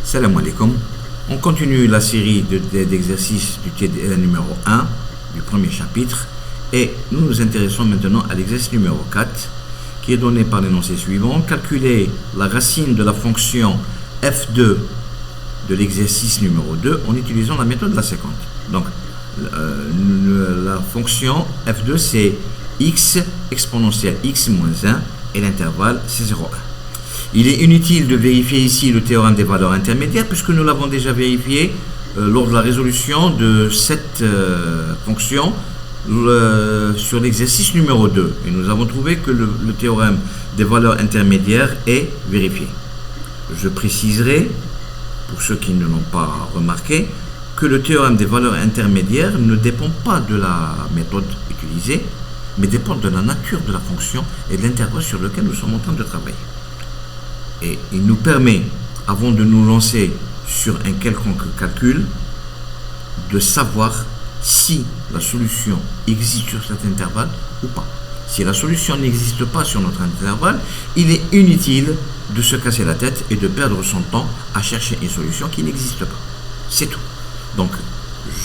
Salam alaikum. On continue la série d'exercices du TDR numéro 1 du premier chapitre et nous nous intéressons maintenant à l'exercice numéro 4 qui est donné par l'énoncé suivant. Calculer la racine de la fonction f2 de l'exercice numéro 2 en utilisant la méthode de la séquente. Donc la fonction f2 c'est x exponentielle x moins 1 et l'intervalle c'est 0,1. Il est inutile de vérifier ici le théorème des valeurs intermédiaires puisque nous l'avons déjà vérifié lors de la résolution de cette fonction sur l'exercice numéro 2. Et nous avons trouvé que le théorème des valeurs intermédiaires est vérifié. Je préciserai, pour ceux qui ne l'ont pas remarqué, que le théorème des valeurs intermédiaires ne dépend pas de la méthode utilisée, mais dépend de la nature de la fonction et de l'intervalle sur lequel nous sommes en train de travailler. Et il nous permet, avant de nous lancer sur un quelconque calcul, de savoir si la solution existe sur cet intervalle ou pas. Si la solution n'existe pas sur notre intervalle, il est inutile de se casser la tête et de perdre son temps à chercher une solution qui n'existe pas. C'est tout. Donc,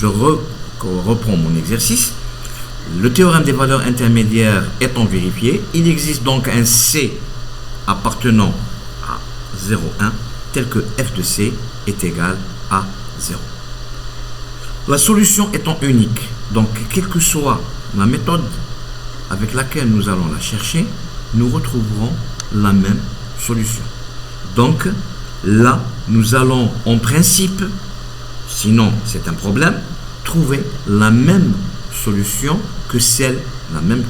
je reprends mon exercice. Le théorème des valeurs intermédiaires étant vérifié, il existe donc un C appartenant à 0,1 tel que f de C est égal à 0. La solution étant unique, donc quelle que soit la méthode avec laquelle nous allons la chercher, nous retrouverons la même solution. Donc là, nous allons en principe, sinon c'est un problème, trouver la même solution que celle, la même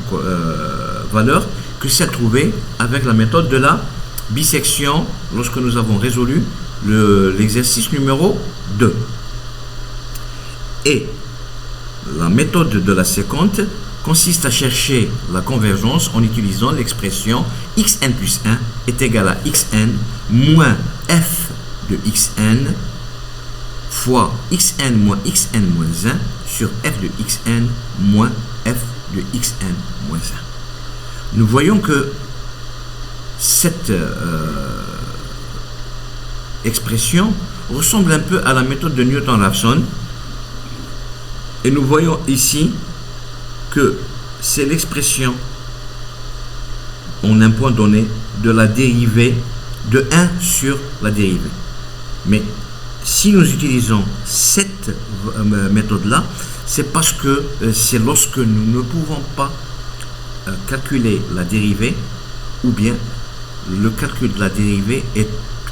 valeur que celle trouvée avec la méthode de la bisection lorsque nous avons résolu l'exercice numéro 2. Et la méthode de la séquente consiste à chercher la convergence en utilisant l'expression xn plus 1 est égal à xn moins f de xn fois xn moins xn moins 1 sur f de xn moins f de xn moins 1. Nous voyons que cette expression ressemble un peu à la méthode de Newton-Raphson et nous voyons ici que c'est l'expression en un point donné de la dérivée de 1 sur la dérivée. Mais si nous utilisons cette méthode-là, c'est parce que c'est lorsque nous ne pouvons pas calculer la dérivée ou bien le calcul de la dérivée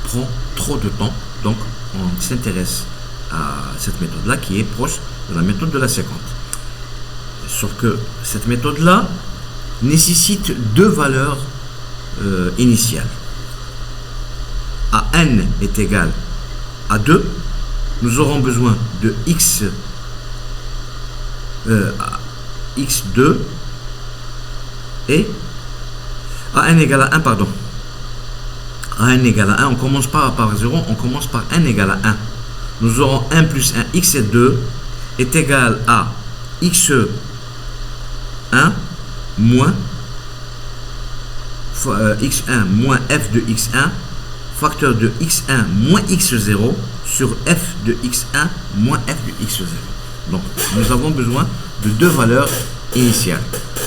prend trop de temps. Donc on s'intéresse à cette méthode-là qui est proche de la méthode de la séquente. Sauf que cette méthode-là nécessite deux valeurs initiales. A n est égal à 2, nous aurons besoin de x2 et a n égale à 1, pardon. A n égale à 1, on commence pas par 0, on commence par n égale à 1. Nous aurons 1 plus 1, x2 est égal à x1 moins x1 moins f de x1 facteur de x1 moins x0 sur f de x1 moins f de x0. Donc nous avons besoin de deux valeurs initiales.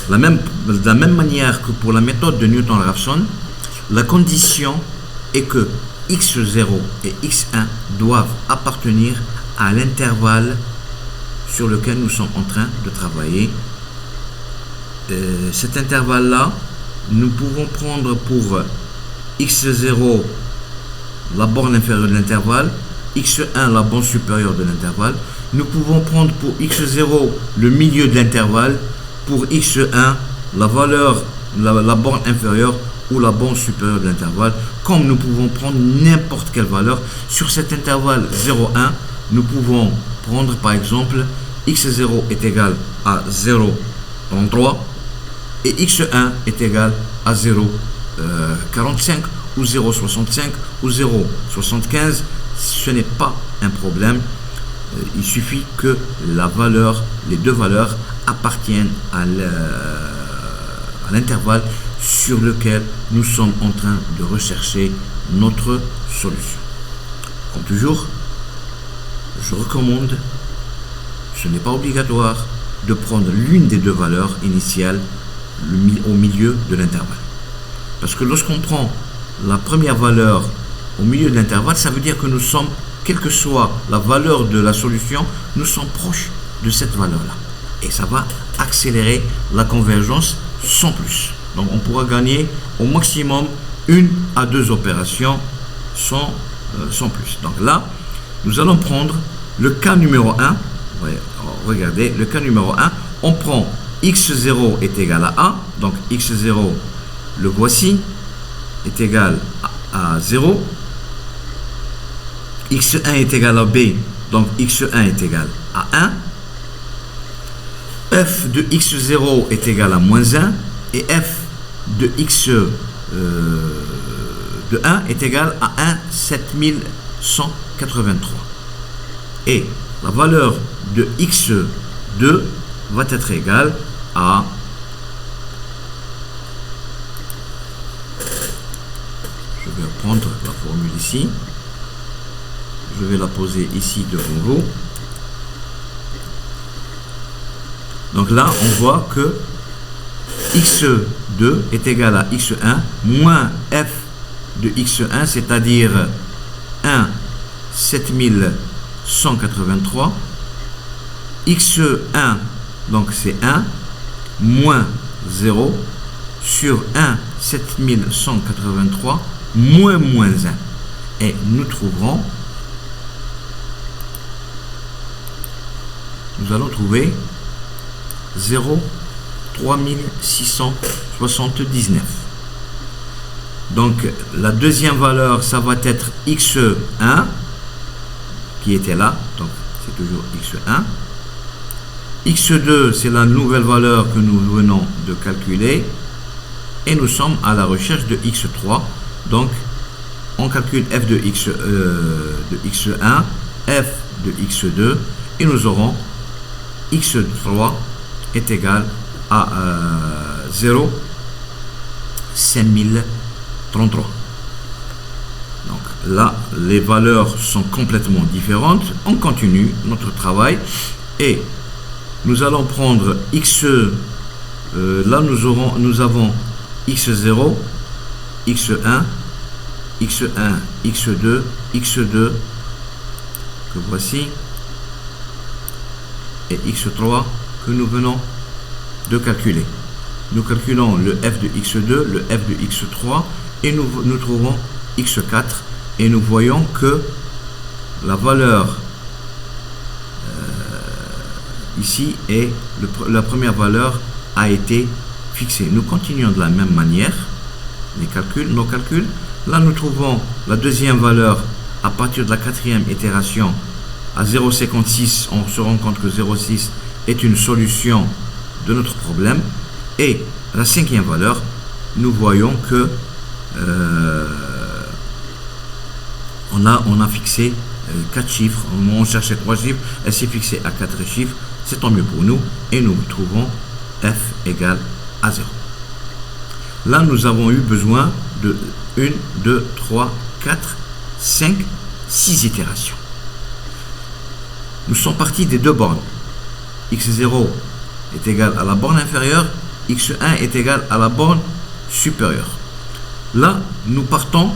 De la même manière que pour la méthode de Newton-Raphson, la condition est que x0 et x1 doivent appartenir à l'intervalle sur lequel nous sommes en train de travailler. Cet intervalle-là, nous pouvons prendre pour x0 la borne inférieure de l'intervalle, x1 la borne supérieure de l'intervalle. Nous pouvons prendre pour x0 le milieu de l'intervalle, pour x1 la valeur, la borne inférieure ou la borne supérieure de l'intervalle, comme nous pouvons prendre n'importe quelle valeur. Sur cet intervalle 0,1, nous pouvons prendre par exemple x0 est égal à 0,33 et x1 est égal à 0,45 ou 0,65 ou 0,75. Ce n'est pas un problème. Il suffit que les deux valeurs appartiennent à l'intervalle sur lequel nous sommes en train de rechercher notre solution. Comme toujours, je recommande, ce n'est pas obligatoire, de prendre l'une des deux valeurs initiales au milieu de l'intervalle. Parce que lorsqu'on prend la première valeur au milieu de l'intervalle, ça veut dire que nous sommes, quelle que soit la valeur de la solution, nous sommes proches de cette valeur-là. Et ça va accélérer la convergence sans plus. Donc on pourra gagner au maximum 1 à 2 opérations sans plus. Donc là, nous allons prendre le cas numéro 1. Regardez, le cas numéro 1, on prend x0 est égal à A, donc x0, le voici, est égal à 0. x1 est égal à B, donc x1 est égal à 1. F de x0 est égal à moins 1 et f de x de 1 est égal à 1 7183. Et la valeur de x2 va être égale à je vais prendre la formule ici, je vais la poser ici devant vous. Donc là, on voit que x2 est égal à x1 moins f de x1, c'est-à-dire 1 7183. x1, donc c'est 1, moins 0 sur 1 7183 moins 1. Et nous trouverons, nous allons trouver 0 3679. Donc la deuxième valeur, ça va être x1 qui était là, donc c'est toujours x1. x2, c'est la nouvelle valeur que nous venons de calculer et nous sommes à la recherche de x3. Donc on calcule f de x1, f de x2 et nous aurons x3 est égal à 0 5033. Donc là, les valeurs sont complètement différentes. On continue notre travail et nous allons prendre x. Là, nous avons x0, x1, x1, x2, x2 que voici et x3 que nous venons de calculer. Nous calculons le f de x2, le f de x3 et nous trouvons x4 et nous voyons que la valeur ici est la première valeur a été fixée. Nous continuons de la même manière nos calculs. Là nous trouvons la deuxième valeur à partir de la quatrième itération à 0,56. On se rend compte que 0,6 est une solution de notre problème. Et la cinquième valeur, nous voyons que on a fixé 4 chiffres. On cherchait 3 chiffres, elle s'est fixée à 4 chiffres. C'est tant mieux pour nous. Et nous trouvons f égale à 0. Là, nous avons eu besoin de 1, 2, 3, 4, 5, 6 itérations. Nous sommes partis des deux bornes. x0 est égal à la borne inférieure, x1 est égal à la borne supérieure. Là, nous partons,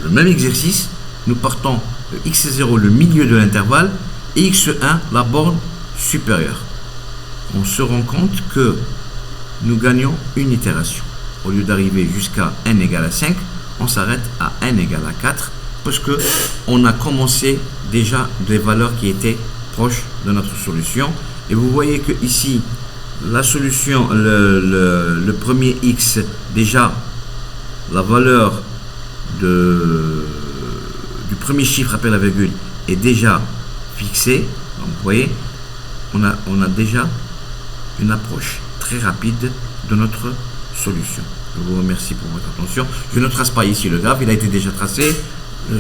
le même exercice, nous partons de x0, le milieu de l'intervalle, et x1, la borne supérieure. On se rend compte que nous gagnons une itération. Au lieu d'arriver jusqu'à n égale à 5, on s'arrête à n égale à 4, parce que on a commencé déjà des valeurs qui étaient proches de notre solution. Et vous voyez que ici, la solution, le premier x, déjà, la valeur du premier chiffre après la virgule est déjà fixée. Donc vous voyez, on a déjà une approche très rapide de notre solution. Je vous remercie pour votre attention. Je ne trace pas ici le graphe, il a été déjà tracé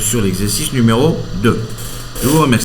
sur l'exercice numéro 2. Je vous remercie.